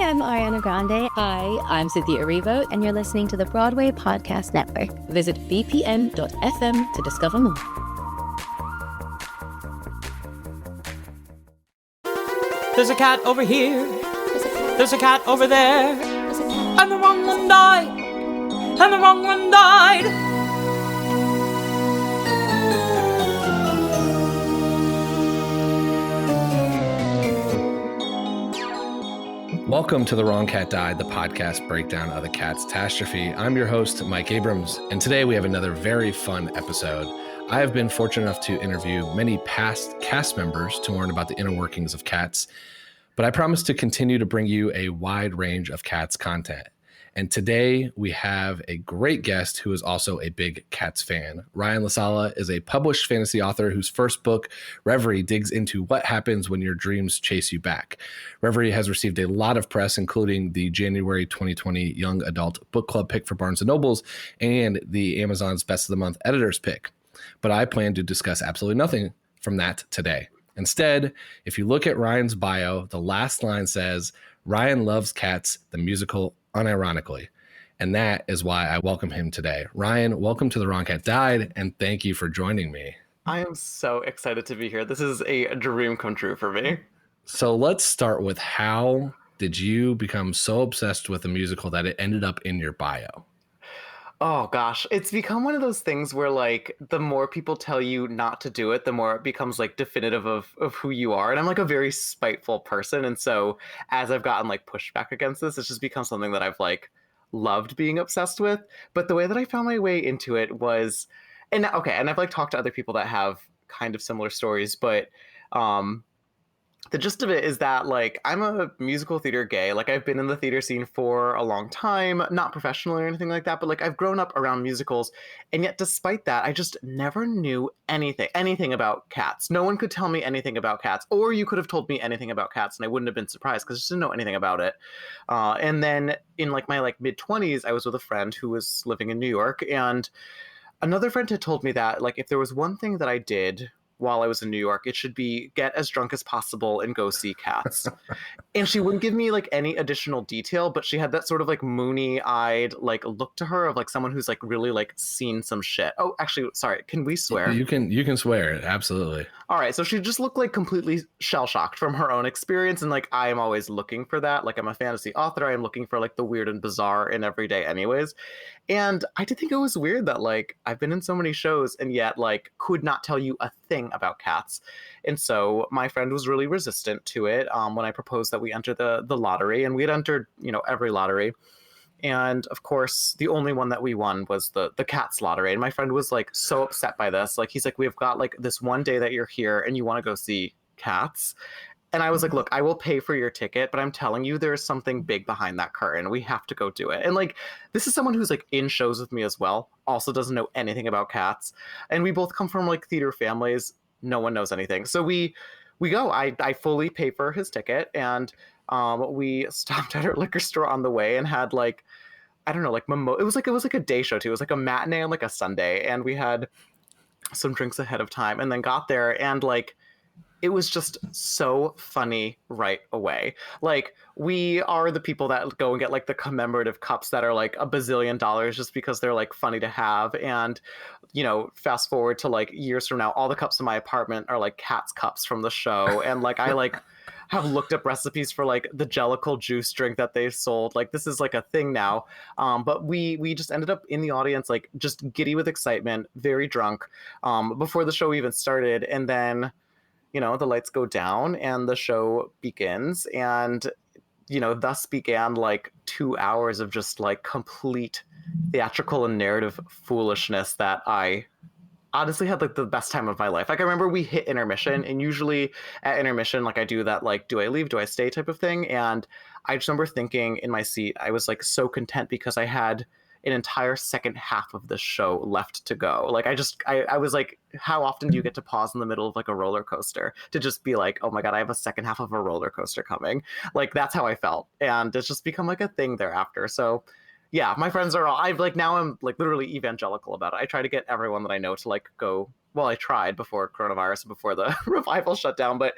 I'm Ariana Grande. Hi, I'm Cynthia Erivo. And you're listening to the Broadway Podcast Network. Visit bpn.fm to discover more. There's a cat over here. There's a cat over there. And the wrong one died. And the wrong one died. Welcome to The Wrong Cat Died, the podcast breakdown of the catastrophe. I'm your host, Mike Abrams, and today we have another very fun episode. I have been fortunate enough to interview many past cast members to learn about the inner workings of Cats, but I promise to continue to bring you a wide range of Cats content. And today we have a great guest who is also a big Cats fan. Ryan La Sala is a published fantasy author whose first book, Reverie, digs into what happens when your dreams chase you back. Reverie has received a lot of press, including the January 2020 Young Adult Book Club pick for Barnes & Nobles and the Amazon's Best of the Month Editor's pick. But I plan to discuss absolutely nothing from that today. Instead, if you look at Ryan's bio, the last line says, Ryan loves Cats, the musical, unironically. And that is why I welcome him today. Ryan, welcome to The Wrong Cat Died, and thank you for joining me. I am so excited to be here. This is a dream come true for me. So let's start with, how did you become so obsessed with the musical that it ended up in your bio? Oh gosh, it's become one of those things where like the more people tell you not to do it, the more it becomes like definitive of who you are. And I'm like a very spiteful person. And so as I've gotten like pushback against this, it's just become something that I've like loved being obsessed with. But the way that I found my way into it was, and I've like talked to other people that have kind of similar stories, but the gist of it is that, like, I'm a musical theater gay. Like, I've been in the theater scene for a long time, not professionally or anything like that, but, like, I've grown up around musicals. And yet, despite that, I just never knew anything about Cats. No one could tell me anything about Cats. Or you could have told me anything about Cats, and I wouldn't have been surprised because I just didn't know anything about it. And then in, like, my, like, mid-20s, I was with a friend who was living in New York. And another friend had told me that, like, if there was one thing that I did while I was in New York, it should be get as drunk as possible and go see Cats. And she wouldn't give me like any additional detail, but she had that sort of like moony-eyed like look to her of like someone who's like really like seen some shit. Oh, actually, sorry, can we swear? You can swear, absolutely. All right, so she just looked like completely shell-shocked from her own experience, and like I am always looking for that. Like I'm a fantasy author, I am looking for like the weird and bizarre in every day anyways. And I did think it was weird that like I've been in so many shows and yet like could not tell you a thing about Cats. And so my friend was really resistant to it when I proposed that we enter the lottery, and we had entered, you know, every lottery. And of course, the only one that we won was the Cats lottery. And my friend was like so upset by this. Like, he's like, we've got like this one day that you're here and you want to go see Cats. And I was like, look, I will pay for your ticket, but I'm telling you, there's something big behind that curtain. We have to go do it. And like, this is someone who's like in shows with me as well, also doesn't know anything about Cats. And we both come from like theater families. No one knows anything. So we go. I fully pay for his ticket, and we stopped at our liquor store on the way and had like, I don't know, like it was like a day show too. It was like a matinee and like a Sunday, and we had some drinks ahead of time, and then got there, and like it was just so funny right away. Like, we are the people that go and get like the commemorative cups that are like $1 bazillion just because they're like funny to have. And, you know, fast forward to like years from now, all the cups in my apartment are like Cats cups from the show. And like, I like have looked up recipes for like the Jellicle juice drink that they sold. Like, this is like a thing now. But we just ended up in the audience, like just giddy with excitement, very drunk, before the show even started. And then, you know, the lights go down and the show begins, and, you know, thus began like 2 hours of just like complete theatrical and narrative foolishness that I honestly had like the best time of my life. Like, I remember we hit intermission, and usually at intermission, like I do that, like, do I leave, do I stay type of thing. And I just remember thinking in my seat, I was like so content because I had an entire second half of the show left to go. Like, I was like, how often do you get to pause in the middle of like a roller coaster to just be like, oh my God, I have a second half of a roller coaster coming. Like, that's how I felt. And it's just become like a thing thereafter. So yeah, my friends are all, I've like, now I'm like literally evangelical about it. I try to get everyone that I know to like go, well, I tried before coronavirus, before the revival shut down, but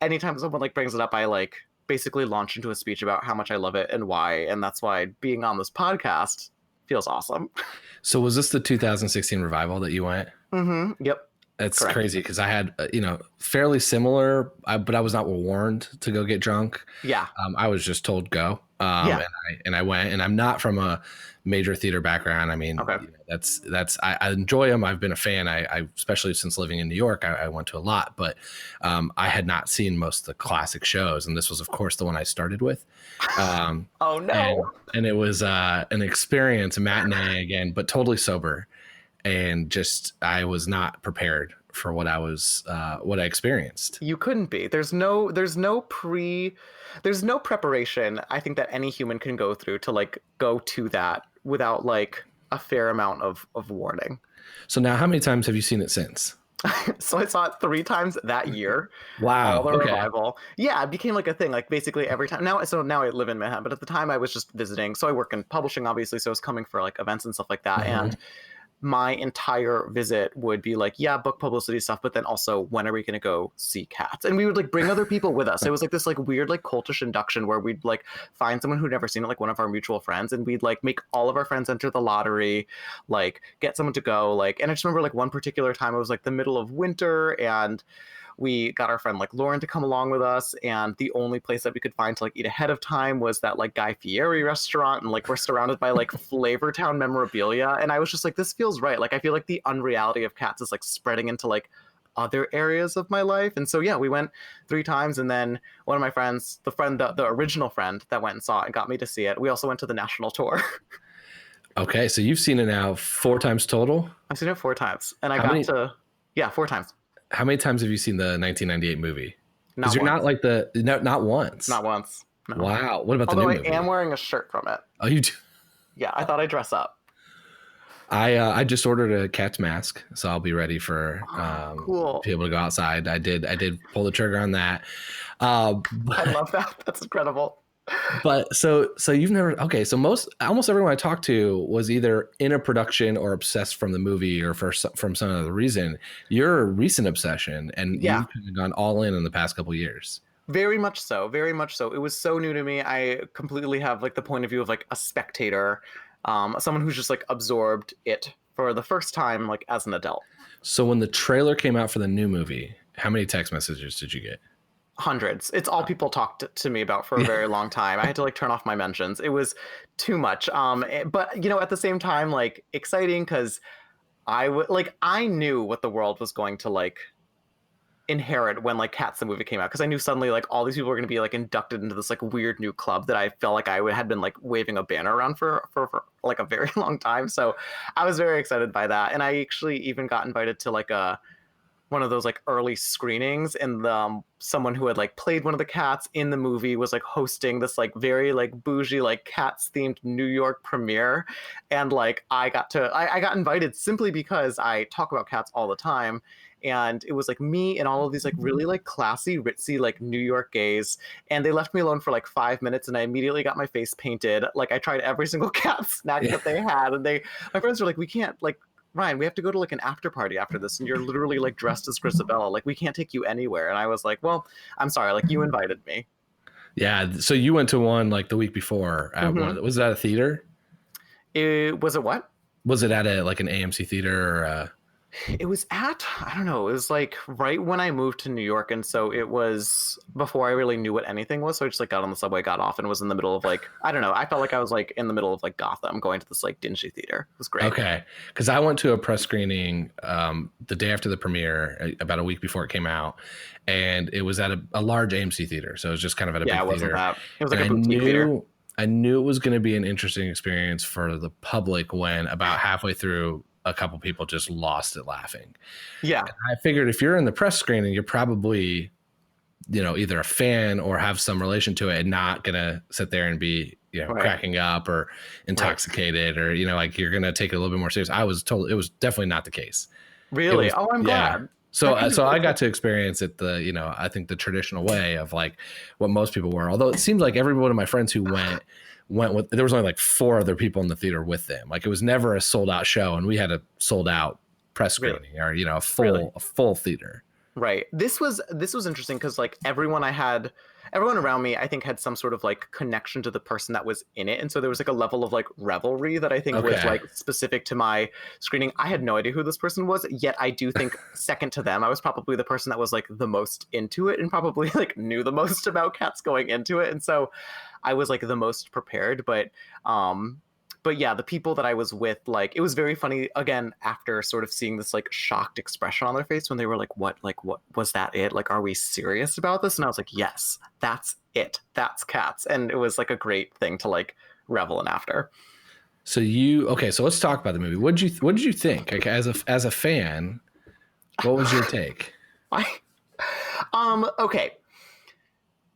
anytime someone like brings it up, I like basically launch into a speech about how much I love it and why. And that's why being on this podcast feels awesome. So was this the 2016 revival that you went? Mm-hmm. Yep. It's Correct. crazy because I had, fairly similar, but I was not warned to go get drunk. Yeah. I was just told go. Yeah. And I went, and I'm not from a major theater background. I mean, Okay. I enjoy them. I've been a fan. I especially since living in New York, I went to a lot, but I had not seen most of the classic shows. And this was, of course, the one I started with. Oh, no. And it was an experience, a matinee again, but totally sober. And just, I was not prepared for what I experienced. You couldn't be. There's no preparation, I think, that any human can go through to like go to that without like a fair amount of warning. So now, how many times have you seen it since? So I saw it 3 times that year. Wow. The Okay. revival. Yeah, it became like a thing, like basically every time. Now I live in Manhattan, but at the time I was just visiting. So I work in publishing, obviously. So I was coming for like events and stuff like that. Mhm. And my entire visit would be like, yeah, book publicity stuff, but then also, when are we going to go see Cats? And we would like bring other people with us. It was like this like weird like cultish induction where we'd like find someone who'd never seen it, like one of our mutual friends, and we'd like make all of our friends enter the lottery, like get someone to go. Like, and I just remember like one particular time, it was like the middle of winter, and we got our friend like Lauren to come along with us, and the only place that we could find to like eat ahead of time was that like Guy Fieri restaurant, and like we're surrounded by like Flavortown memorabilia, and I was just like, this feels right. Like I feel like the unreality of Cats is like spreading into like other areas of my life. And so yeah, we went 3 times, and then one of my friends, the original friend that went and saw it and got me to see it, we also went to the national tour. Okay, so you've seen it now 4 times total? I've seen it 4 times, and I How got many- to 4 times. How many times have you seen the 1998 movie? Not Because you're once. not like not once. Not once. No. Wow. What about Although the new movie? I am wearing a shirt from it. Oh, you do? Yeah, I thought I'd dress up. I just ordered a Cat's mask, so I'll be ready for Cool. be able to go outside. I did pull the trigger on that. I love that. That's incredible. But so you've never, okay, so almost everyone I talked to was either in a production or obsessed from the movie or from some other reason. You're a recent obsession, and Yeah. you've kind of gone all in the past couple years. Very much so. Very much so. It was so new to me. I completely have like the point of view of like a spectator, someone who's just like absorbed it for the first time, like as an adult. So when the trailer came out for the new movie, how many text messages did you get? Hundreds. It's all people talked to me about for a very long time. I had to like turn off my mentions. It was too much. But at the same time, like exciting, because I knew what the world was going to like inherit when like Cats the movie came out, because I knew suddenly like all these people were going to be like inducted into this like weird new club that I felt like I had been like waving a banner around for like a very long time. So I was very excited by that, and I actually even got invited to like one of those like early screenings, and someone who had like played one of the Cats in the movie was like hosting this like very like bougie like Cats themed New York premiere, and like I got invited simply because I talk about Cats all the time. And it was like me and all of these like really like classy, ritzy like New York gays, and they left me alone for like 5 minutes, and I immediately got my face painted. Like I tried every single Cat snack that they had, and my friends were like, we can't, like, Ryan, we have to go to like an after party after this, and you're literally like dressed as Grisabella. Like we can't take you anywhere. And I was like, well, I'm sorry, like you invited me. Yeah. So you went to one like the week before. Was it at a theater? Was it what? Was it at an AMC theater or It was at, I don't know, it was like right when I moved to New York, and so it was before I really knew what anything was, so I just like got on the subway, got off, and was in the middle of like, I don't know, I felt like I was like in the middle of like Gotham, going to this like dingy theater. It was great. Okay, because I went to a press screening the day after the premiere, about a week before it came out, and it was at a large AMC theater, so it was just kind of at a big it wasn't theater. that. It was like And a boutique theater. I knew it was going to be an interesting experience for the public when about halfway through, a couple people just lost it laughing. Yeah. And I figured if you're in the press screening, you're probably, either a fan or have some relation to it, and not going to sit there and be, Right. cracking up or intoxicated, or, like you're going to take it a little bit more serious. I was told it was definitely not the case. Really? I'm glad. So I got to experience it I think the traditional way of like what most people were. Although it seemed like every one of my friends who went with, there was only like 4 other people in the theater with them. Like it was never a sold out show, and we had a sold out press screening or a full theater. Right. This was interesting because like everyone I had, everyone around me, I think, had some sort of like connection to the person that was in it. And so there was like a level of like revelry that I think was like specific to my screening. I had no idea who this person was, yet I do think second to them, I was probably the person that was like the most into it and probably like knew the most about Cats going into it. And so I was like the most prepared. But yeah, the people that I was with, like, it was very funny, again, after sort of seeing this, like, shocked expression on their face when they were like, what, was that it? Like, are we serious about this? And I was like, yes, that's it. That's Cats. And it was, like, a great thing to, like, revel in after. So so let's talk about the movie. What did you think? Like, as a fan, what was your take? Okay.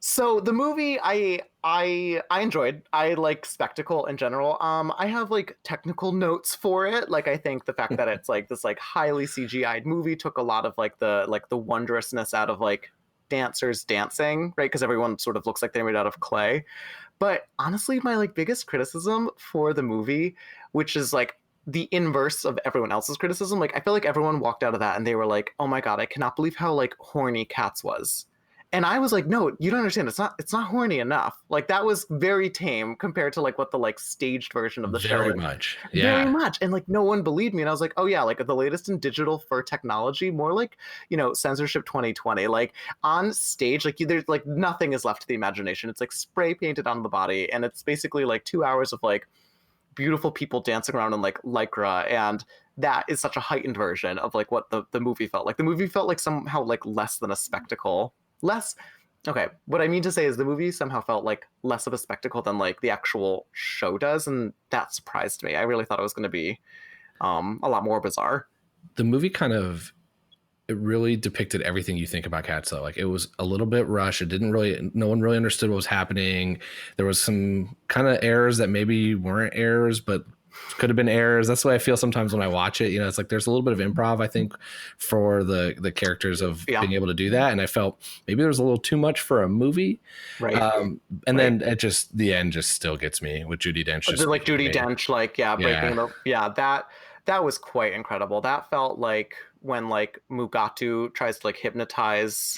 So the movie I enjoyed. I like spectacle in general. I have like technical notes for it. Like I think the fact that it's like this like highly CGI'd movie took a lot of like the wondrousness out of like dancers dancing, right? Because everyone sort of looks like they're made out of clay. But honestly, my like biggest criticism for the movie, which is like the inverse of everyone else's criticism, like I feel like everyone walked out of that and they were like, oh my God, I cannot believe how like horny Cats was. And I was like, no, you don't understand. It's not horny enough. Like that was very tame compared to like what the like staged version of the show is. Very much. Yeah. Very much. And like no one believed me. And I was like, oh yeah, like the latest in digital for technology, more like, you know, censorship 2020. Like on stage, like there's like nothing is left to the imagination. It's like spray painted on the body. And it's basically like 2 hours of like beautiful people dancing around in like lycra, and that is such a heightened version of like what the movie felt like. The movie felt like somehow like less than a spectacle. What I mean to say is the movie somehow felt like less of a spectacle than like the actual show does, and that surprised me. I really thought it was going to be a lot more bizarre. The movie it really depicted everything you think about Cats, though. Like it was a little bit rushed. No one really understood what was happening. There was some kind of errors that maybe weren't errors, but could have been errors. That's the way I feel sometimes when I watch it. You know, it's like there's a little bit of improv, I think, for the characters of being able to do that. And I felt maybe there was a little too much for a movie. Right. Then the end just still gets me with Judi Dench. Judi Dench, breaking that was quite incredible. That felt like when like Mugatu tries to like hypnotize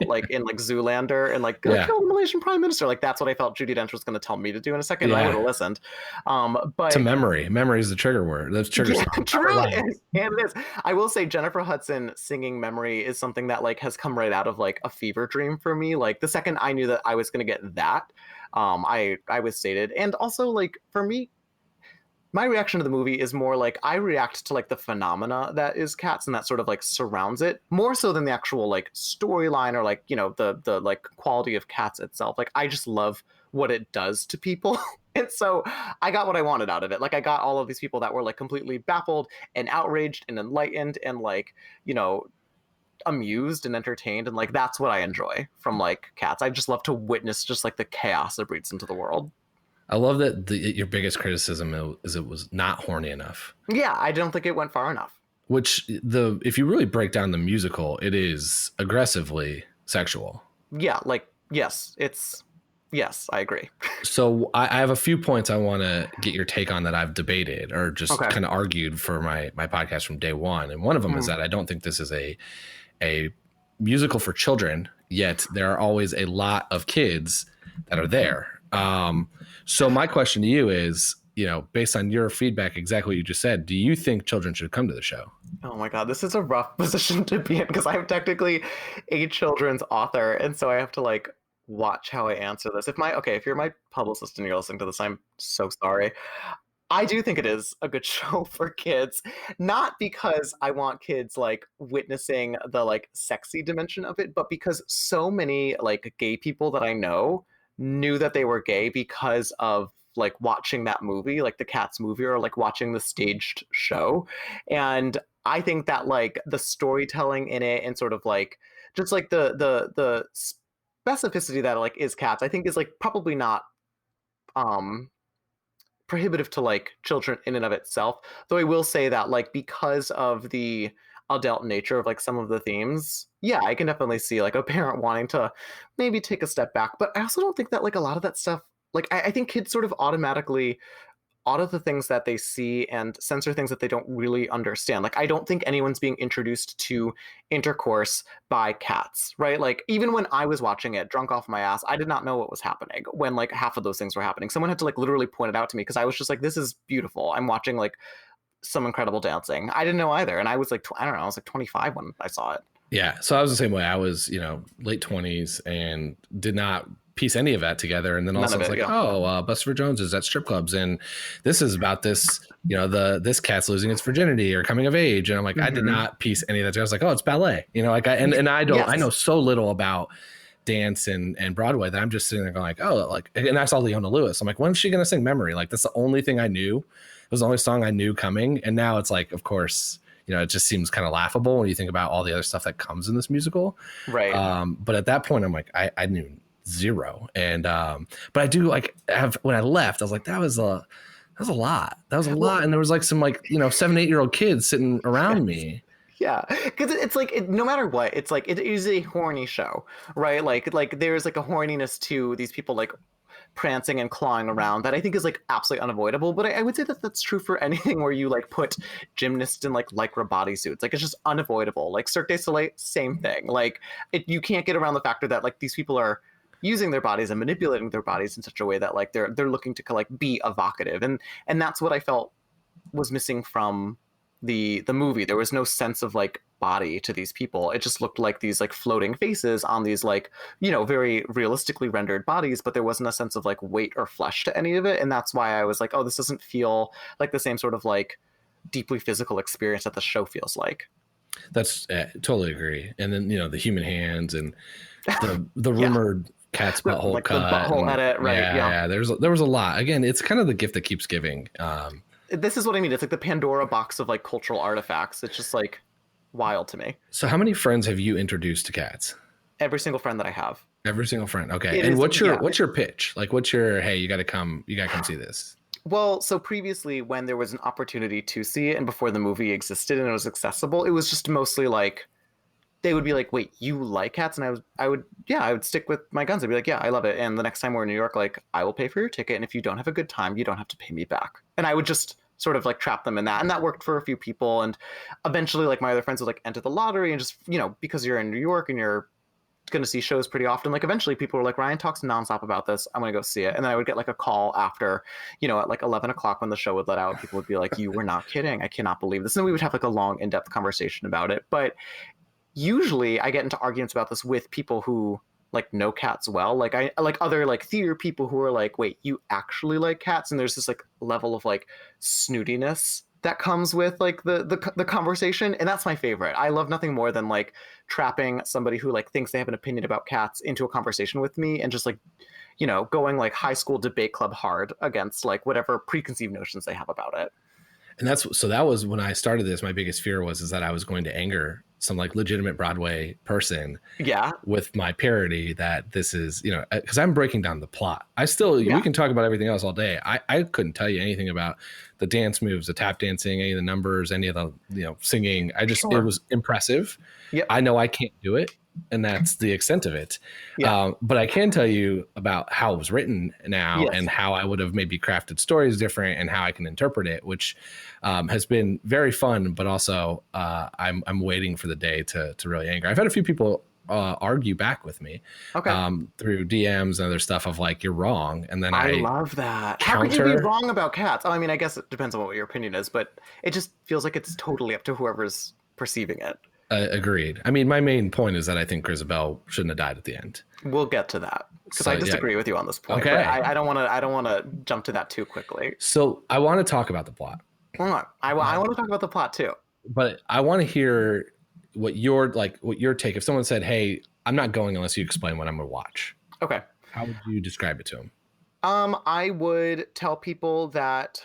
like in like Zoolander and like kill the Malaysian Prime Minister. Like that's what I felt Judi Dench was going to tell me to do in a second. Yeah. I would have listened. But to memory is the trigger word. That's trigger. Yeah, true. And it is. I will say Jennifer Hudson singing Memory is something that like has come right out of like a fever dream for me. Like the second I knew that I was going to get that, I was sated. And also like for me, my reaction to the movie is more like I react to like the phenomena that is Cats and that sort of like surrounds it more so than the actual like storyline or like, you know, the like quality of Cats itself. Like I just love what it does to people. And so I got what I wanted out of it. Like I got all of these people that were like completely baffled and outraged and enlightened and like, you know, amused and entertained. And like that's what I enjoy from like Cats. I just love to witness just like the chaos it breeds into the world. I love that your biggest criticism is it was not horny enough. Yeah, I don't think it went far enough. Which if you really break down the musical, it is aggressively sexual. Yeah, like yes, I agree. So I have a few points I want to get your take on that I've debated or just kind of argued for my podcast from day one. And one of them is that I don't think this is a musical for children, yet there are always a lot of kids that are there. So my question to you is, you know, based on your feedback, exactly what you just said, do you think children should come to the show? Oh my God, this is a rough position to be in because I'm technically a children's author. And so I have to like watch how I answer this. If you're my publicist and you're listening to this, I'm so sorry. I do think it is a good show for kids, not because I want kids like witnessing the like sexy dimension of it, but because so many like gay people that I know knew that they were gay because of like watching that movie, like the Cats movie, or like watching the staged show. And I think that like the storytelling in it and sort of like just like the specificity that like is Cats, I think is like probably not prohibitive to like children in and of itself. Though I will say that like because of the adult nature of like some of the themes, yeah, I can definitely see like a parent wanting to maybe take a step back. But I also don't think that like a lot of that stuff, like I think kids sort of automatically audit the things that they see and censor things that they don't really understand. Like, I don't think anyone's being introduced to intercourse by cats, right? Like, even when I was watching it drunk off my ass, I did not know what was happening when like half of those things were happening. Someone had to like literally point it out to me because I was just like, this is beautiful. I'm watching like some incredible dancing. I didn't know either. And I was like, I don't know, I was like 25 when I saw it. Yeah. So I was the same way. I was, late 20s and did not piece any of that together. And then also it's like, Buster Jones is at strip clubs. And this is about this, this cat's losing its virginity or coming of age. And I'm like, I did not piece any of that together. I was like, oh, it's ballet. I know so little about dance and Broadway that I'm just sitting there going like, oh, like, and I saw Leona Lewis. I'm like, when is she going to sing Memory? Like, that's the only thing I knew. It was the only song I knew coming. And now it's like, of course, it just seems kind of laughable when you think about all the other stuff that comes in this musical. Right. But at that point, I'm like, I knew zero. And, but I do like when I left, I was like, that was a lot. That was a lot. And there was like some 7-8-year-old kids sitting around me. Yeah, because it's like no matter what, it's like it is a horny show, right? Like there's like a horniness to these people like prancing and clawing around that I think is like absolutely unavoidable. But I would say that that's true for anything where you like put gymnasts in like lycra bodysuits. Like, it's just unavoidable. Like Cirque du Soleil, same thing. Like, you can't get around the factor that like these people are using their bodies and manipulating their bodies in such a way that like they're looking to like be evocative, and that's what I felt was missing from the movie. There was no sense of like body to these people. It just looked like these like floating faces on these like, very realistically rendered bodies, but there wasn't a sense of like weight or flesh to any of it. And that's why I was like, oh, this doesn't feel like the same sort of like deeply physical experience that the show feels like. That's totally agree. And then, the human hands and the rumored cat's butthole like cut. The butthole edit, right? Yeah. There was a lot. Again, it's kind of the gift that keeps giving. This is what I mean. It's like the Pandora box of like cultural artifacts. It's just like wild to me. So how many friends have you introduced to cats? Every single friend that I have. Every single friend. Okay. And what's your pitch? Like, what's your, hey, you got to come see this? Well, so previously when there was an opportunity to see it and before the movie existed and it was accessible, it was just mostly like, they would be like, wait, you like cats? And I would stick with my guns. I'd be like, yeah, I love it. And the next time we're in New York, like, I will pay for your ticket. And if you don't have a good time, you don't have to pay me back. And I would just sort of like trap them in that. And that worked for a few people. And eventually like my other friends would like enter the lottery and just, because you're in New York and you're going to see shows pretty often, like eventually people were like, Ryan talks nonstop about this, I'm going to go see it. And then I would get like a call after, at like 11 o'clock when the show would let out. People would be like, you were not kidding. I cannot believe this. And we would have like a long in-depth conversation about it. But usually I get into arguments about this with people who like know cats well. Like I like other like theater people who are like, wait, you actually like cats? And there's this like level of like snootiness that comes with like the conversation. And that's my favorite. I love nothing more than like trapping somebody who like thinks they have an opinion about cats into a conversation with me and just like, going like high school debate club hard against like whatever preconceived notions they have about it. And that was when I started this, my biggest fear was that I was going to anger some like legitimate Broadway person with my parody that this is, because I'm breaking down the plot. We can talk about everything else all day. I couldn't tell you anything about the dance moves, the tap dancing, any of the numbers, any of the, singing. It was impressive. Yep. I know I can't do it. And that's the extent of it. Yeah. But I can tell you about how it was written now and how I would have maybe crafted stories different and how I can interpret it, which has been very fun. But also I'm waiting for the day to really anger. I've had a few people argue back with me through DMs and other stuff of like, you're wrong. And then I love that. How could you be wrong about cats? Oh, I mean, I guess it depends on what your opinion is, but it just feels like it's totally up to whoever's perceiving it. Agreed. I mean, my main point is that I think Grisabelle shouldn't have died at the end. We'll get to that because I disagree with you on this point. Okay. But I don't want to jump to that too quickly. So I want to talk about the plot. Hold on. I want to talk about the plot too. But I want to hear what your take. If someone said, "Hey, I'm not going unless you explain what I'm going to watch." Okay. How would you describe it to them? I would tell people that.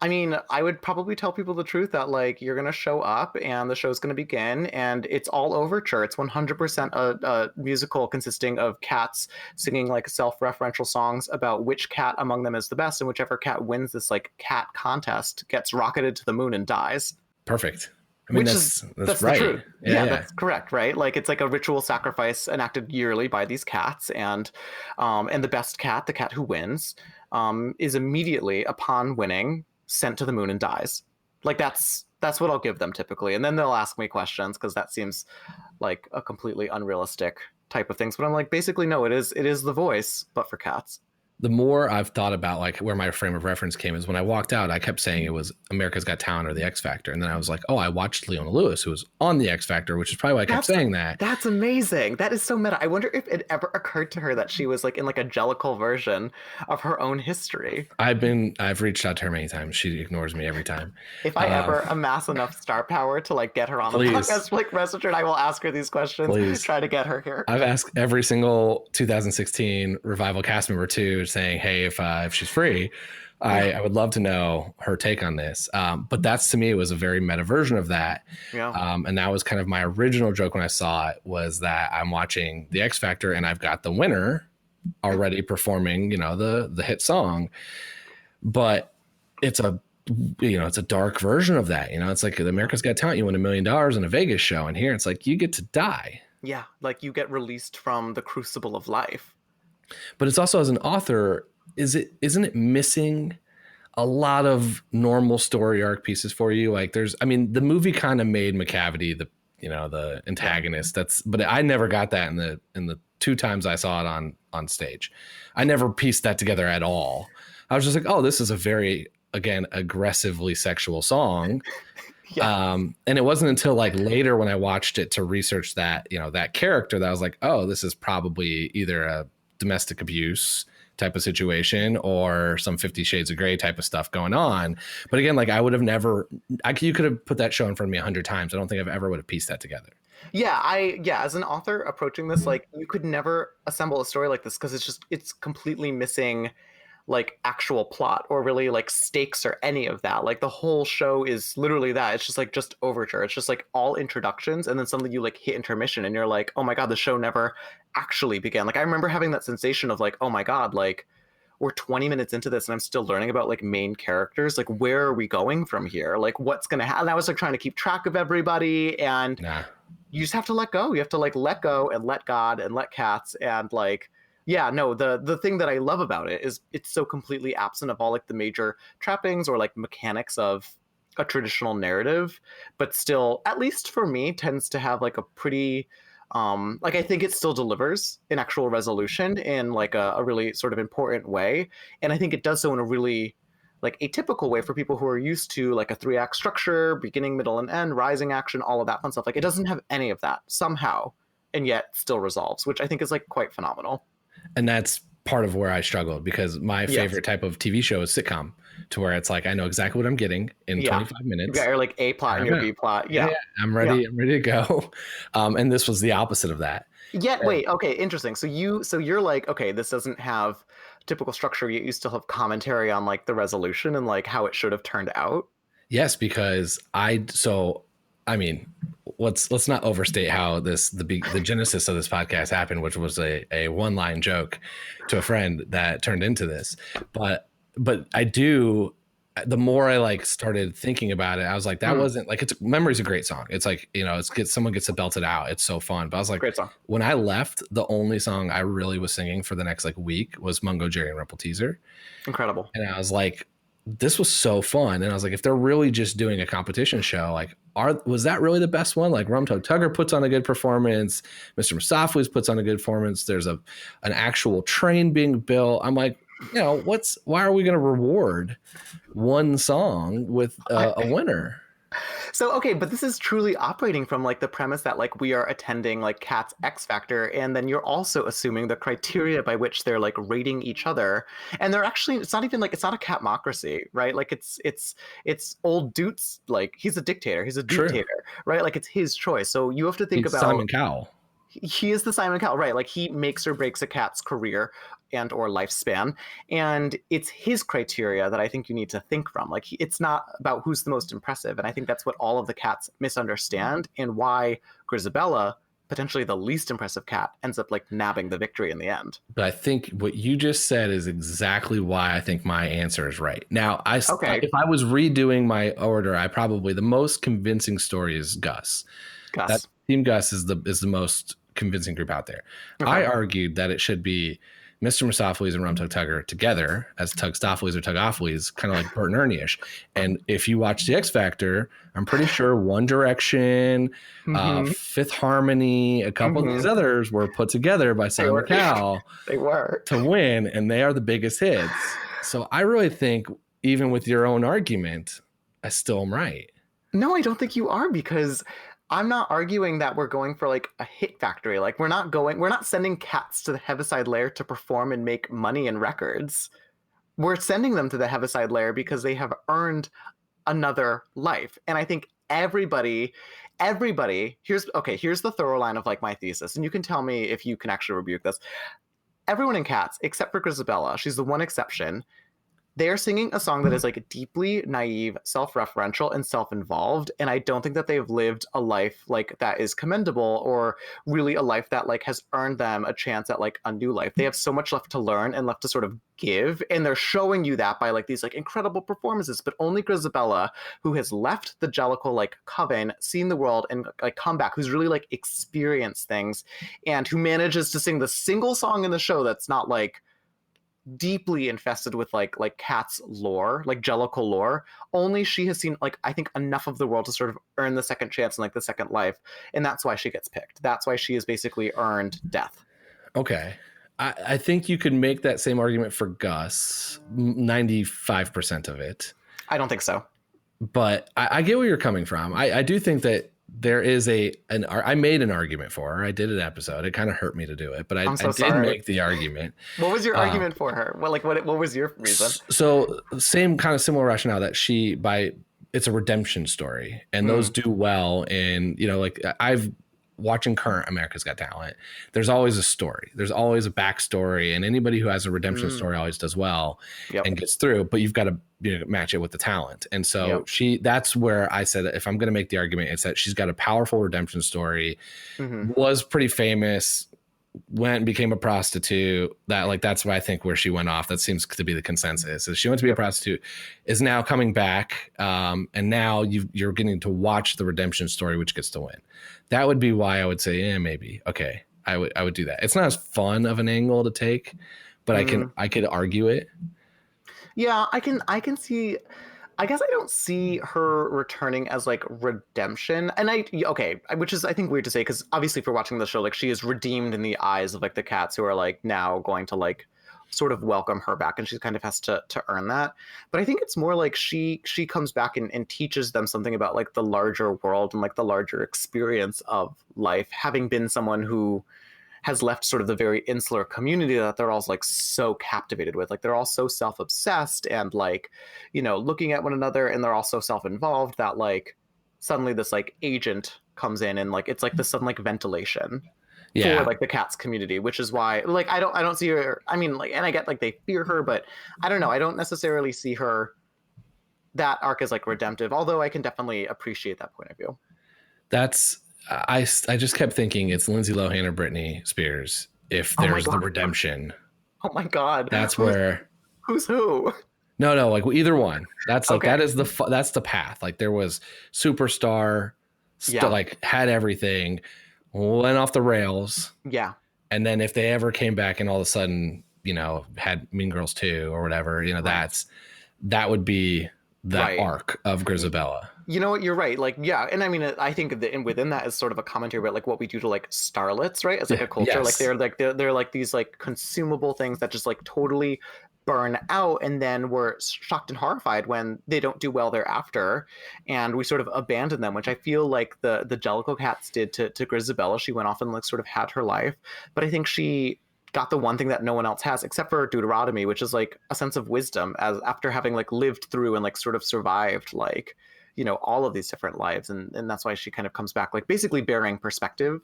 I would probably tell people the truth that like you're going to show up and the show's going to begin and it's all overture. It's 100% a musical consisting of cats singing like self-referential songs about which cat among them is the best, and whichever cat wins this like cat contest gets rocketed to the moon and dies. Perfect. I mean, Which that's the right. truth. Yeah, Yeah, yeah. that's correct, right? Like it's like a ritual sacrifice enacted yearly by these cats, and the best cat, the cat who wins, is immediately upon winning sent to the moon and dies. Like that's what I'll give them typically, and then they'll ask me questions because that seems like a completely unrealistic type of things. But I'm like, basically, no, it is the voice, but for cats. The more I've thought about like where my frame of reference came is when I walked out, I kept saying it was America's Got Talent or the X Factor. And then I was like, oh, I watched Leona Lewis, who was on the X Factor, which is probably why I kept saying that. That's amazing. That is so meta. I wonder if it ever occurred to her that she was like in like a jellicle version of her own history. I've reached out to her many times. She ignores me every time. If I ever amass enough star power to like get her on the podcast, like rest assured, I will ask her these questions. Please. Try to get her here. I've asked every single 2016 Revival cast member too, saying, hey, if she's free, I would love to know her take on this. But that's, to me, it was a very meta version of that. Yeah. And that was kind of my original joke when I saw it, was that I'm watching the X Factor and I've got the winner already performing, the hit song, but it's a dark version of that. It's like America's Got Talent. You win $1 million in a Vegas show. And here it's like, you get to die. Yeah. Like you get released from the crucible of life. But it's also, as an author, isn't it missing a lot of normal story arc pieces for you? Like the movie kind of made McCavity the antagonist. But I never got that in the 2 times I saw it on stage. I never pieced that together at all. I was just like, oh, this is a very, again, aggressively sexual song. Yeah. And it wasn't until like later when I watched it to research that, that character, that I was like, oh, this is probably either a domestic abuse type of situation or some 50 Shades of Grey type of stuff going on. But again, like I would have never, you could have put that show in front of me 100 times. I don't think I've ever would have pieced that together. Yeah, as an author approaching this, like you could never assemble a story like this because it's completely missing like actual plot or really like stakes or any of that. Like the whole show is literally that. It's just overture. It's just like all introductions, and then suddenly you like hit intermission and you're like, oh my God, the show never actually began. Like I remember having that sensation of like, oh my God, like we're 20 minutes into this and I'm still learning about like main characters. Like where are we going from here? Like what's gonna happen? I was like trying to keep track of everybody, and you just have to let go. You have to like let go and let God and let cats, and like, yeah, no, the thing that I love about it is it's so completely absent of all like the major trappings or like mechanics of a traditional narrative, but still, at least for me, tends to have like a pretty like I think it still delivers an actual resolution in like a really sort of important way. And I think it does so in a really like atypical way for people who are used to like a 3-act structure, beginning, middle, and end, rising action, all of that fun stuff. Like it doesn't have any of that somehow, and yet still resolves, which I think is like quite phenomenal. And that's part of where I struggled, because my favorite type of TV show is sitcom, to where it's like I know exactly what I'm getting in 25 minutes. Yeah, or like A plot and your B plot. Yeah. I'm ready. Yeah. I'm ready to go. And this was the opposite of that. Wait, okay, interesting. So you're like, okay, this doesn't have typical structure, yet you still have commentary on like the resolution and like how it should have turned out. Yes, because let's not overstate how the genesis of this podcast happened, which was a one-line joke to a friend that turned into this. But the more I like started thinking about it, I was like, that wasn't like, Memory's a great song. It's like, someone gets to belt it out. It's so fun. But I was like, great song. When I left, the only song I really was singing for the next like week was Mungo, Jerry and Ripple Teaser. Incredible. And I was like, this was so fun. And I was like, if they're really just doing a competition show, like, was that really the best one? Like Rum Tug Tugger puts on a good performance. Mr. Mustafawis puts on a good performance. There's an actual train being built. I'm like, why are we going to reward one song with a winner? So, okay, but this is truly operating from like the premise that like we are attending like Cat's X Factor, and then you're also assuming the criteria by which they're like rating each other. And they're actually, it's not even like, it's not a catmocracy, right? Like it's old Dude's, like he's a dictator, right? Like it's his choice. So you have to think about Simon Cowell. He is the Simon Cowell, right? Like he makes or breaks a cat's career and or lifespan, and it's his criteria that I think you need to think from. Like it's not about who's the most impressive, and I think that's what all of the cats misunderstand, and why Grisabella potentially the least impressive cat ends up like nabbing the victory in the end. But I think what you just said is exactly why I think my answer is right. Now, Okay. if I was redoing my order, I probably the most convincing story is Gus. Gus. That Team Gus is the most convincing group out there. Okay. I argued that it should be Mr. Mistopheles and Rum Tug Tugger together as Tugstopheles or Tugopheles, kind of like Bert and Ernie-ish. And if you watch The X Factor, I'm pretty sure One Direction, Fifth Harmony, a couple of these others were put together by Simon Cowell They were to win, and they are the biggest hits. So I really think, even with your own argument, I still am right. No, I don't think you are, because I'm not arguing that we're going for like a hit factory. Like we're not sending cats to the Heaviside Lair to perform and make money and records. We're sending them to the Heaviside Lair because they have earned another life. And I think everybody, here's the thorough line of like my thesis. And you can tell me if you can actually rebuke this. Everyone in Cats, except for Grisabella, she's the one exception. They are singing a song that is like deeply naive, self-referential, and self-involved. And I don't think that they've lived a life like that is commendable, or really a life that like has earned them a chance at like a new life. They have so much left to learn and left to sort of give. And they're showing you that by like these like incredible performances. But only Grisabella, who has left the Jellicle like coven, seen the world, and like come back, who's really like experienced things, and who manages to sing the single song in the show that's not like deeply infested with like Cat's lore, like Jellicle lore. Only she has seen like I think enough of the world to sort of earn the second chance and like the second life, and that's why she gets picked. That's why she has basically earned death. Okay, I think you could make that same argument for Gus, 95% of it. I don't think so, but I get where you're coming from. I do think that there is I made an argument for her. I did an episode. It kind of hurt me to do it, but I did make the argument. What was your argument for her? Well, like what was your reason? So same kind of similar rationale that it's a redemption story, and those do well. And like I've watching current America's Got Talent, there's always a story. There's always a backstory, and anybody who has a redemption story always does well and gets through, but you've got to match it with the talent. And so that's where I said, if I'm going to make the argument, it's that she's got a powerful redemption story, was pretty famous, went and became a prostitute. That's why I think where she went off, that seems to be the consensus, is she went to be a prostitute, is now coming back, and now you're getting to watch the redemption story, which gets to win. That would be why I would say, maybe. Okay, I would do that. It's not as fun of an angle to take, but I could argue it. Yeah, I can see. I guess I don't see her returning as like redemption, and which is I think weird to say, because obviously if you're watching the show, like she is redeemed in the eyes of like the cats who are like now going to like sort of welcome her back, and she kind of has to earn that. But I think it's more like she comes back and teaches them something about like the larger world and like the larger experience of life, having been someone who has left sort of the very insular community that they're all like so captivated with. Like they're all so self-obsessed and like, looking at one another, and they're all so self-involved that like suddenly this like agent comes in, and like it's like this sudden like ventilation for like the Cats community, which is why like I don't see her. I mean, like, and I get like they fear her, but I don't know. I don't necessarily see her, that arc as like redemptive, although I can definitely appreciate that point of view. I just kept thinking it's Lindsay Lohan or Britney Spears if there's the redemption. Oh my God. That's where. Who's who? No, like either one. That's like that is that's the path. Like there was superstar, like had everything, went off the rails. Yeah. And then if they ever came back and all of a sudden, had Mean Girls 2 or whatever, that would be the arc of Grisabella. You know what? You're right. Like, yeah. And I mean, I think that within that is sort of a commentary about like what we do to like starlets, right? As like a culture, like they're like these like consumable things that just like totally burn out, and then we're shocked and horrified when they don't do well thereafter, and we sort of abandon them, which I feel like the Jellicle Cats did to Grisabella. She went off and like sort of had her life, but I think she got the one thing that no one else has, except for Deuteronomy, which is like a sense of wisdom, as after having like lived through and like sort of survived like all of these different lives, and that's why she kind of comes back like basically bearing perspective,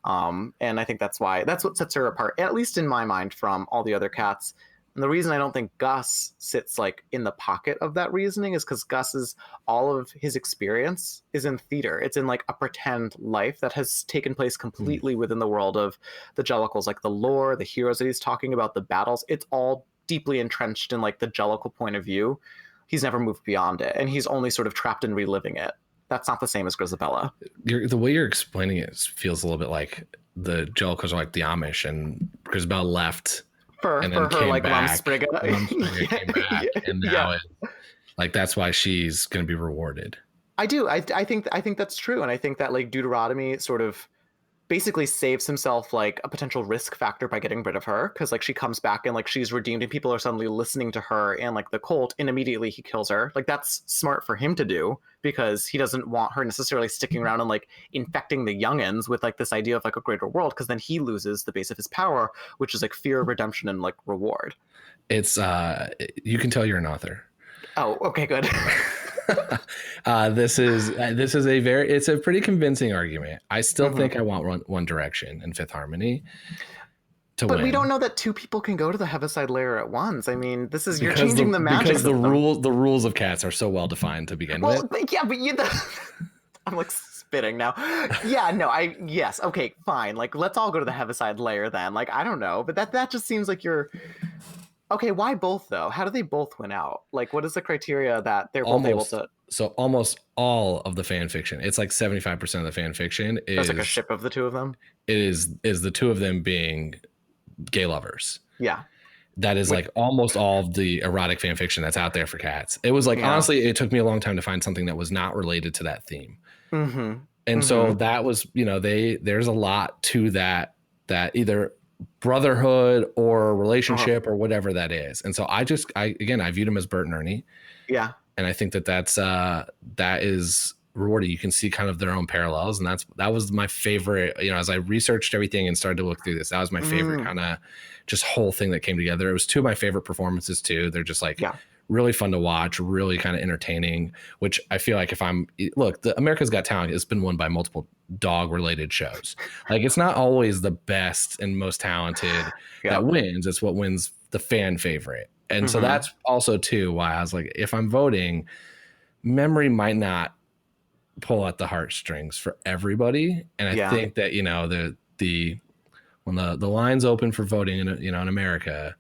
and I think that's what sets her apart, at least in my mind, from all the other cats. And the reason I don't think Gus sits like in the pocket of that reasoning is because Gus's all of his experience is in theater. It's in like a pretend life that has taken place completely within the world of the Jellicles, like the lore, the heroes that he's talking about, the battles. It's all deeply entrenched in like the Jellicle point of view. He's never moved beyond it, and he's only sort of trapped in reliving it. That's not the same as Grisabella. The way you're explaining it feels a little bit like the Jellicles are like the Amish, and Grisabella left for her like Mom Sprigga. Came back, and now like that's why she's going to be rewarded. I do. I think that's true, and I think that like Deuteronomy sort of basically saves himself like a potential risk factor by getting rid of her, because like she comes back and like she's redeemed and people are suddenly listening to her and like the cult, and immediately he kills her. Like that's smart for him to do, because he doesn't want her necessarily sticking around and like infecting the youngins with like this idea of like a greater world, because then he loses the base of his power, which is like fear of redemption and like reward. It's you can tell you're an author. Oh, okay, good. This is it's a pretty convincing argument. I still think I want One Direction and Fifth Harmony to win. But we don't know that two people can go to the Heaviside Layer at once. I mean, this is you're changing the magic. Because the rules of Cats are so well defined to begin with. Yeah, but I'm like spitting now. Yeah, no, yes, okay, fine. Like, let's all go to the Heaviside Layer then. Like, I don't know, but that just seems like you're. Okay, why both though? How do they both win out? Like, what is the criteria that they're both able to? So almost all of the fan fiction, it's like 75% of the fan fiction is there's like a ship of the two of them. It is the two of them being gay lovers. Yeah, that is like almost all of the erotic fan fiction that's out there for Cats. It was like honestly, it took me a long time to find something that was not related to that theme. And so that was, there's a lot to that either brotherhood or relationship or whatever that is. And so I viewed him as Bert and Ernie. Yeah. And I think that is rewarding. You can see kind of their own parallels. And that was my favorite, as I researched everything and started to look through this, that was my favorite kind of just whole thing that came together. It was two of my favorite performances too. They're just like really fun to watch, really kind of entertaining, which I feel like the America's Got Talent has been won by multiple dog related shows. Like it's not always the best and most talented that wins. It's what wins the fan favorite. And so that's also too why I was like, if I'm voting, memory might not pull at the heartstrings for everybody. And I think that, when the line's open for voting in America,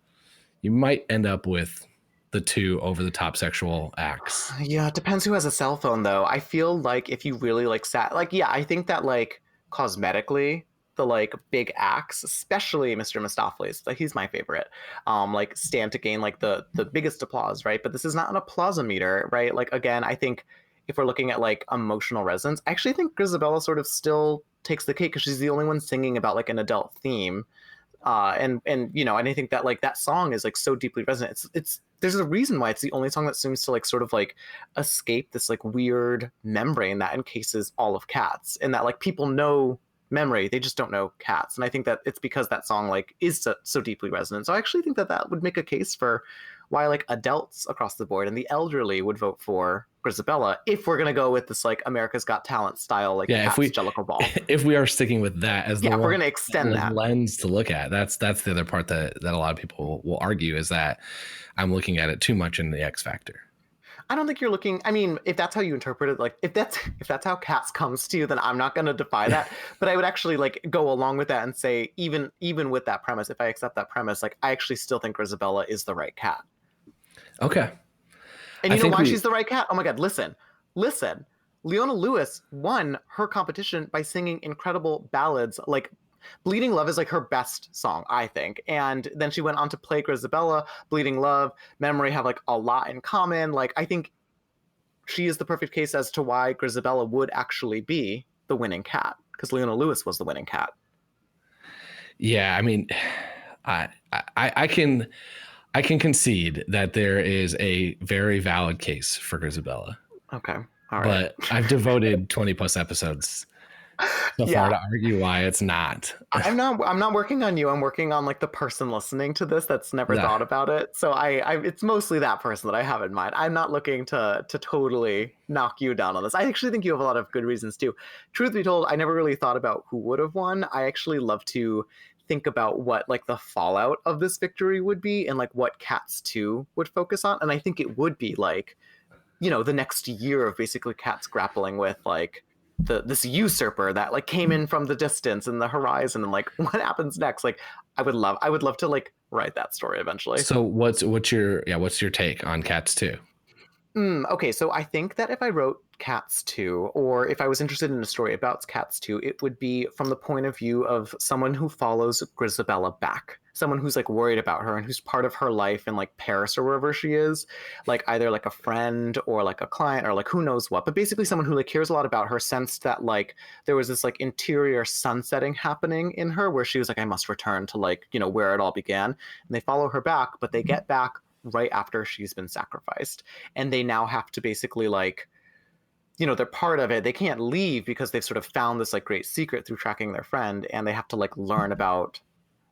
you might end up with the two over the top sexual acts. Yeah, it depends who has a cell phone though. I feel like if you really like I think that like cosmetically the like big acts, especially Mr. Mistopheles, like he's my favorite, like stand to gain like the biggest applause, right? But this is not an applause-o-meter, right? Like again, I think if we're looking at like emotional resonance, I actually think Grisabella sort of still takes the cake because she's the only one singing about like an adult theme. And I think that like that song is like so deeply resonant. It's there's a reason why it's the only song that seems to like sort of like escape this like weird membrane that encases all of Cats, and that like people know memory, they just don't know Cats. And I think that it's because that song like is so deeply resonant. So I actually think that would make a case for why like adults across the board and the elderly would vote for Grisabella if we're gonna go with this like America's Got Talent style like Cats Jellicle Ball. If we are sticking with that as we're gonna extend that lens to look at, that's the other part that a lot of people will argue is that I'm looking at it too much in the X Factor. I don't think you're looking. I mean, if that's how you interpret it, like if that's how Cats comes to you, then I'm not going to defy that. But I would actually like go along with that and say, even with that premise, if I accept that premise, like I actually still think Grisabella is the right cat. Okay. And you know why she's the right cat? Oh my God! Listen. Leona Lewis won her competition by singing incredible ballads. Like Bleeding Love is like her best song, I think. And then she went on to play Grisabella. Bleeding Love, Memory have like a lot in common. Like I think she is the perfect case as to why Grisabella would actually be the winning cat, because Leona Lewis was the winning cat. Yeah, I mean, I can concede that there is a very valid case for Grisabella. Okay. All right. But I've devoted 20 plus episodes so far to argue why it's not. I'm not working on you. I'm working on like the person listening to this that's never thought about it. So I it's mostly that person that I have in mind. I'm not looking to totally knock you down on this. I actually think you have a lot of good reasons too. Truth be told, I never really thought about who would have won. I actually love to think about what like the fallout of this victory would be and like what Cats 2 would focus on. And I think it would be like, you know, the next year of basically Cats grappling with like this usurper that like came in from the distance and the horizon, and like what happens next. Like I would love to like write that story eventually. So what's your take on Cats 2? Okay, so I think that if I wrote Cats 2, or if I was interested in a story about Cats 2, it would be from the point of view of someone who follows Grisabella back. Someone who's like worried about her and who's part of her life in like Paris or wherever she is, like either like a friend or like a client or like who knows what, but basically someone who like cares a lot about her, sensed that like there was this like interior sunsetting happening in her where she was like, I must return to like, you know, where it all began. And they follow her back, but they get back right after she's been sacrificed, and they now have to basically like, you know, they're part of it. They can't leave because they've sort of found this like great secret through tracking their friend, and they have to like learn about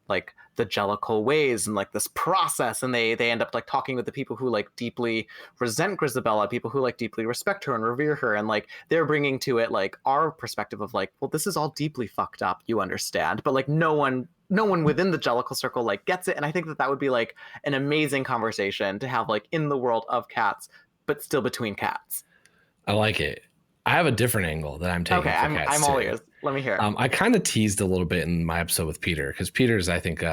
like the Jellicle ways and like this process, and they end up like talking with the people who like deeply resent Grisabella, people who like deeply respect her and revere her, and like they're bringing to it like our perspective of like, well, this is all deeply fucked up, you understand, but like no one within the Jellicle circle like gets it. And I think that would be like an amazing conversation to have like in the world of Cats, but still between cats. I like it. I have a different angle that I'm taking. Okay, I'm all ears. Let me hear it. I kind of teased a little bit in my episode with Peter, because Peter's, I think,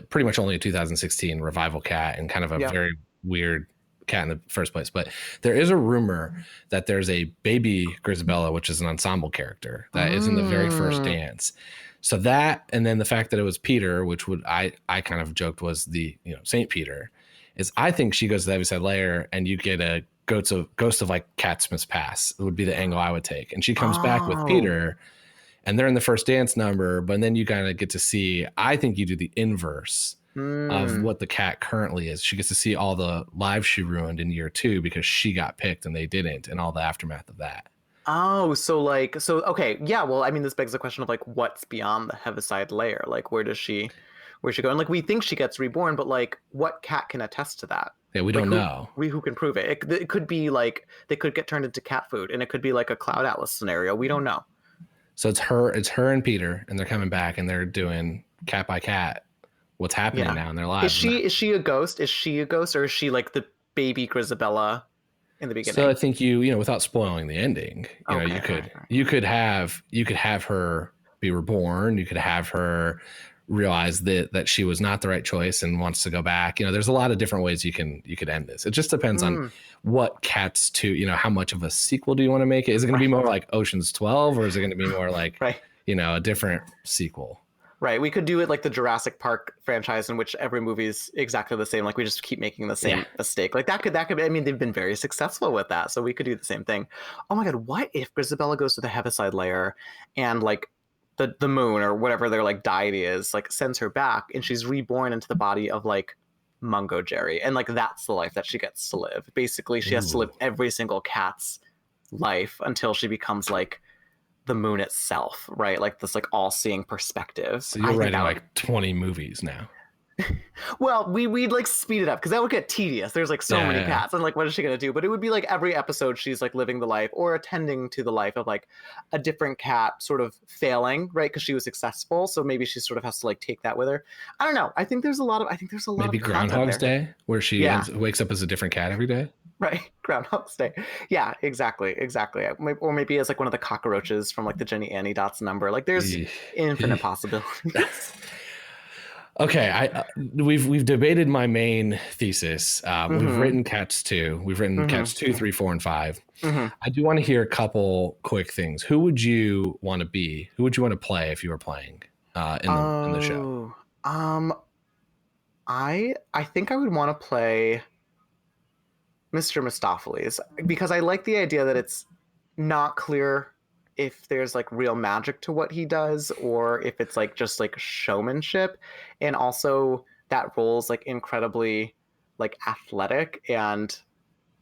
pretty much only a 2016 revival cat and kind of a very weird cat in the first place. But there is a rumor that there's a baby Grisabella, which is an ensemble character that is in the very first dance. So that, and then the fact that it was Peter, which would I kind of joked was the, you know, Saint Peter, is I think she goes to the Heaviside Layer and you get a ghost of like Catsmith's Pass. It would be the angle I would take, and she comes back with Peter, and they're in the first dance number. But then you kind of get to see, I think you do the inverse of what the cat currently is. She gets to see all the lives she ruined in year 2 because she got picked and they didn't, and all the aftermath of that. Oh, so okay, yeah. Well, I mean, this begs the question of like, what's beyond the Heaviside Layer? Like, where's she go? And like, we think she gets reborn, but like, what cat can attest to that? Yeah, we don't know. Who can prove it? It could be like they could get turned into cat food, and it could be like a Cloud Atlas scenario. We don't know. So it's her and Peter, and they're coming back, and they're doing cat by cat what's happening now in their lives. Is she a ghost? Is she a ghost, or is she like the baby Grisabella in the beginning? So I think you know, without spoiling the ending, you could have her be reborn. You could have her realize that she was not the right choice and wants to go back. You know, there's a lot of different ways you could end this. It just depends on what Cats 2, you know, how much of a sequel do you want to make it? Is it going to be more like Ocean's 12, or is it going to be more like, you know, a different sequel? Right. We could do it like the Jurassic Park franchise, in which every movie is exactly the same. Like, we just keep making the same mistake. Like that could, I mean, they've been very successful with that. So we could do the same thing. Oh my God. What if Grisabella goes to the Heaviside Layer and like the moon or whatever their like deity is, like sends her back, and she's reborn into the body of like Mungo Jerry, and like that's the life that she gets to live. Basically, she has to live every single cat's life until she becomes like the moon itself, right? Like this like all-seeing perspective. So you're writing like 20 movies now. Well, we'd like speed it up because that would get tedious. There's like so many cats, and like, what is she gonna do? But it would be like every episode she's like living the life or attending to the life of like a different cat, sort of failing, right? Because she was successful, so maybe she sort of has to like take that with her. I don't know. I think there's a lot of maybe Groundhog's Day, where she wakes up as a different cat every day. Right, Groundhog's Day. Yeah, exactly. Or maybe as like one of the cockroaches from like the Jenny Annie Dots number. Like, there's infinite possibilities. Okay, we've debated my main thesis. We've written Cats 2. We've written Cats 2, 3, 4, and 5. I do want to hear a couple quick things. Who would you want to be? Who would you want to play if you were playing in the show? I think I would want to play Mr. Mistopheles, because I like the idea that it's not clear if there's like real magic to what he does, or if it's like just like showmanship. And also that role's like incredibly like athletic, and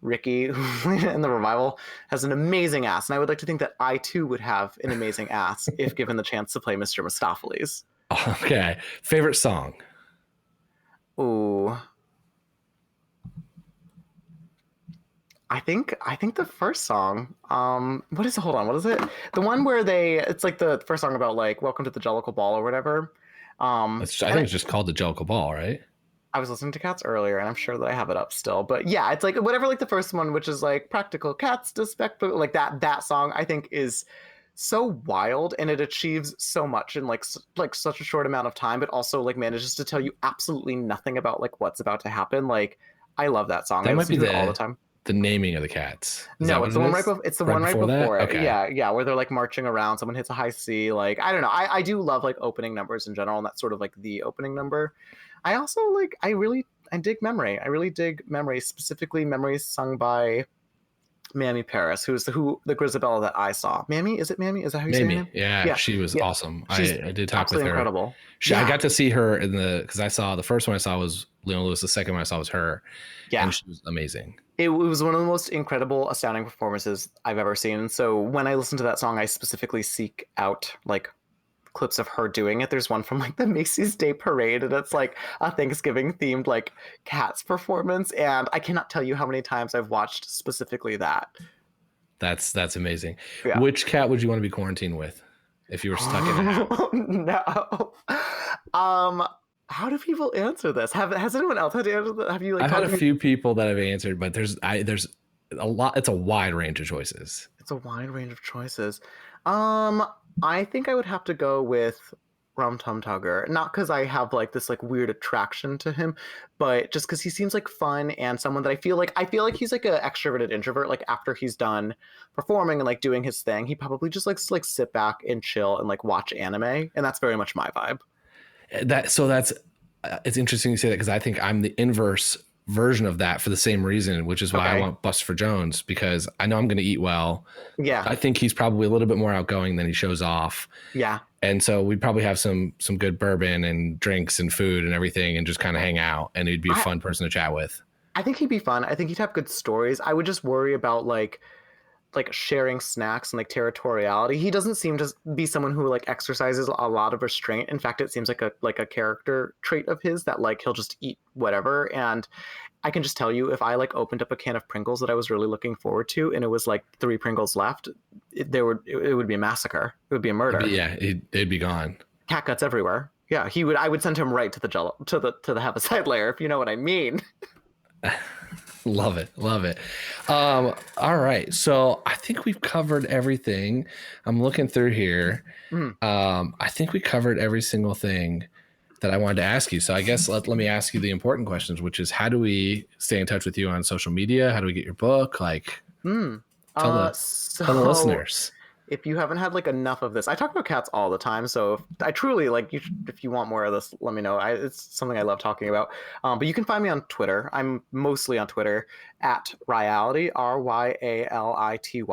Ricky in the revival has an amazing ass, and I would like to think that I too would have an amazing ass if given the chance to play Mr. Mistopheles. Okay, favorite song? Ooh, I think the first song, what is it? The one where it's like the first song about like Welcome to the Jellicle Ball or whatever. I think it's just called the Jellicle Ball, right? I was listening to Cats earlier, and I'm sure that I have it up still. But yeah, it's like whatever, like the first one, which is like Practical Cats to Spectacle, like that song I think is so wild, and it achieves so much in like such a short amount of time, but also like manages to tell you absolutely nothing about like what's about to happen. Like I love that song. That I might be listen to it all the time. The naming of the cats. No, it's the one right before. It's the one right before it. Okay. Yeah, where they're like marching around. Someone hits a high C. Like I don't know. I do love like opening numbers in general, and that's sort of like the opening number. I also like. I dig Memory. I really dig Memory, specifically Memory sung by Mammy Paris, who's the Grisabella that I saw. Mammy, is it Mammy? Is that how you say her name? Yeah, she was awesome. I did talk with her. Incredible. I got to see her because I saw the first one I saw was Leona Lewis. The second one I saw was her. Yeah, and she was amazing. It was one of the most incredible, astounding performances I've ever seen. And so when I listen to that song, I specifically seek out like clips of her doing it. There's one from like the Macy's Day Parade, and it's like a Thanksgiving themed like Cats performance, and I cannot tell you how many times I've watched specifically that. That's amazing. Yeah. Which cat would you want to be quarantined with if you were stuck in a house? No. How do people answer this? Has anyone else had to answer that? Have you like? I've had a few people that have answered, but there's a lot. It's a wide range of choices. I think I would have to go with Rum Tum Tugger, not because I have like this like weird attraction to him, but just because he seems like fun and someone that I feel like he's like an extroverted introvert. Like after he's done performing and like doing his thing, he probably just likes to like sit back and chill and like watch anime, and that's very much my vibe. It's interesting you say that because I think I'm the inverse version of that for the same reason, which is why I want Buster Jones, because I know I'm going to eat well. Yeah. I think he's probably a little bit more outgoing than he shows off. Yeah. And so we'd probably have some good bourbon and drinks and food and everything and just kind of hang out, and he'd be a fun person to chat with. I think he'd be fun. I think he'd have good stories. I would just worry about like sharing snacks and like territoriality. He doesn't seem to be someone who like exercises a lot of restraint. In fact, it seems like a character trait of his that like he'll just eat whatever. And I can just tell you, if I like opened up a can of Pringles that I was really looking forward to, and it was like 3 Pringles left, it would be a massacre. It would be a murder. It'd be gone. Cat guts everywhere. Yeah, I would send him right to the heaviside layer, if you know what I mean. Love it. All right. So I think we've covered everything. I'm looking through here. I think we covered every single thing that I wanted to ask you. So I guess let me ask you the important questions, which is, how do we stay in touch with you on social media? How do we get your book? Like, tell the listeners. If you haven't had like enough of this, I talk about cats all the time. So I truly like you. If you want more of this, let me know. It's something I love talking about. But you can find me on Twitter. I'm mostly on Twitter at Ryality, RYALITY.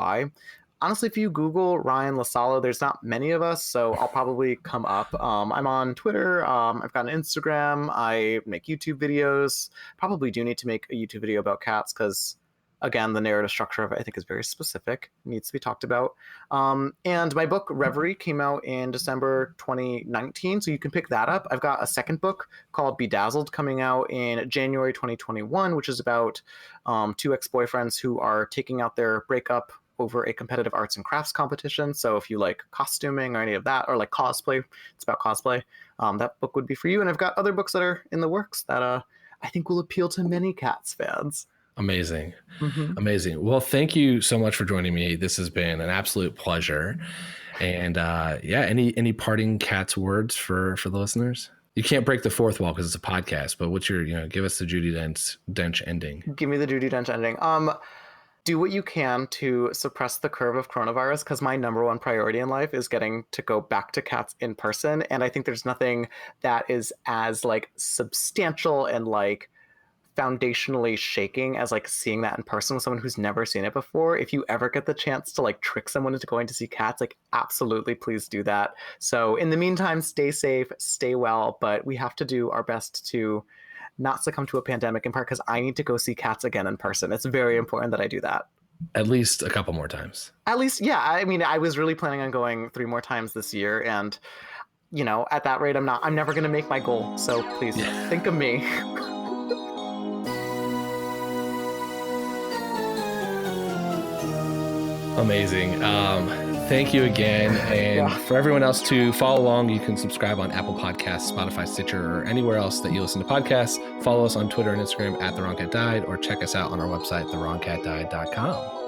Honestly, if you Google Ryan La Sala, there's not many of us, so I'll probably come up. I'm on Twitter. I've got an Instagram. I make YouTube videos. Probably do need to make a YouTube video about cats because, again, the narrative structure of it I think is very specific. It needs to be talked about. And my book, Reverie, came out in December 2019, so you can pick that up. I've got a second book called Bedazzled coming out in January 2021, which is about 2 ex-boyfriends who are taking out their breakup over a competitive arts and crafts competition. So if you like costuming or any of that, or like cosplay, it's about cosplay, that book would be for you. And I've got other books that are in the works that I think will appeal to many Cats fans. Amazing. Amazing. Well, thank you so much for joining me. This has been an absolute pleasure. And any parting Cats words for the listeners? You can't break the fourth wall because it's a podcast, but what's your, give us the Judi Dench ending. Give me the Judi Dench ending. Do what you can to suppress the curve of coronavirus, because my number one priority in life is getting to go back to Cats in person. And I think there's nothing that is as like substantial and like foundationally shaking as like seeing that in person with someone who's never seen it before. If you ever get the chance to like trick someone into going to see Cats, like absolutely please do that. So in the meantime, stay safe, stay well, but we have to do our best to not succumb to a pandemic, in part because I need to go see Cats again in person. It's very important that I do that. At least a couple more times. At least, yeah. I mean, I was really planning on going 3 more times this year, and at that rate, I'm never going to make my goal. So please think of me. Amazing. Thank you again. And for everyone else to follow along, you can subscribe on Apple Podcasts, Spotify, Stitcher, or anywhere else that you listen to podcasts. Follow us on Twitter and Instagram at The Wrong Cat Died, or check us out on our website, thewrongcatdied.com.